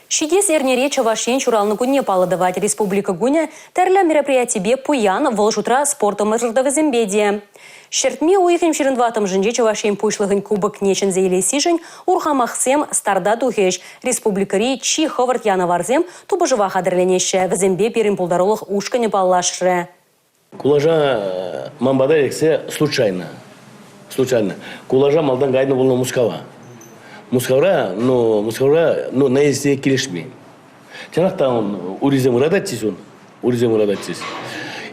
Шидес эрнере Чавашен чуралны гуне паладывать республика гуня тәрля мероприятие пуян волжутра спортом мыржырдавызембедия. Шертме уйхем шеренватым жинже Чавашен пушлыгын кубок нечен зейлеси жин урхамахсем старда тухеш республикари чи ховарт яна варзем тубыжыва хадырленеше візембе перин пулдаролых ушкане паллашры. Кулажа мамбадарексе случайно. Кулажа малдан гайны болна мускава. Мускавра, на есе келешме. Чанақта он уризем радатсис он,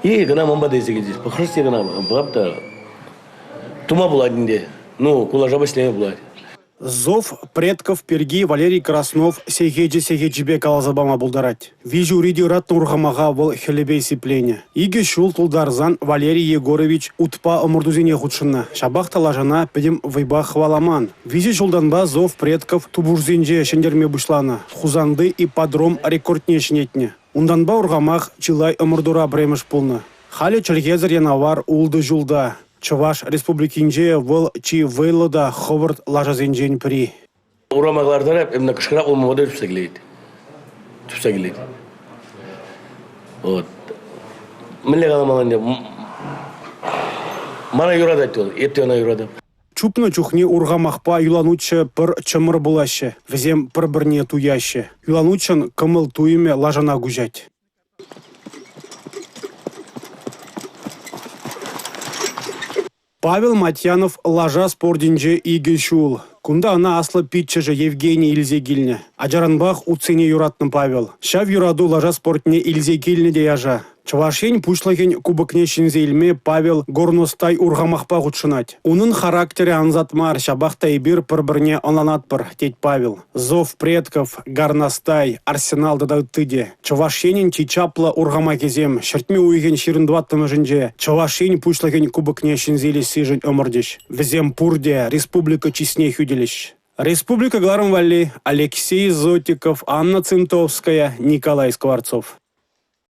И гана мамбада есе келдес. Пахрысте гана бабта тума буладинде. Кулажа баслеме булад. Зов предков Перги Валерий Краснов сегеджи калазабама булдарать. Вижу риди ратну урхамага был хелебей сиплене. Иге шул тулдарзан Валерий Егорович утпа омурдузине худшина. Шабахта лажана педем вайбах хваламан. Вижу шулданба зов предков тубурзинже шендерме бушлана. Хузанды и подром рекордне шнетне. Унданба урхамах чилай омурдура бремеш полна. Хали чергезер янавар улды жулда. Чуваш республикинже вол чи вейлода ховард лажазенжен при. Урамаглардарап именно кышкырап олмамада түпсәгілейді. Вот. Мілі ғаламаланде. Мана юрадайды ол, епте она юрадап. Чупны чухне ургамахпа юланучы пыр чымыр булашы, візем пыр-бірне туяшы. Юланучын кымыл туйме лажана гужать. Павел Матьянов лажа спординже иге шул. Кунда она аслы питчеже Евгений Ильзегильне. Аджаранбах уцене юратны Павел. Шав юраду лажа спортне Ильзегильне де яжа. Чавашень пушлахень кубокне шинзейлме Павел горностай ургамахпа гудшынать. Унын характере анзатмар шабахта и бир пыр-бірне онланатпыр, теть Павел. Зов предков, гарностай, арсенал дадалтыде. Чавашенен чичапла ургамакезем, шертме уйген ширындваттымы жинже. Чавашень пушлахень кубокне шинзейли сижень омырдеш. Везем пурде, республика честней хюделищ. Республика Гларом Валли, Алексей Зотиков, Анна Цинтовская, Николай Скворцов.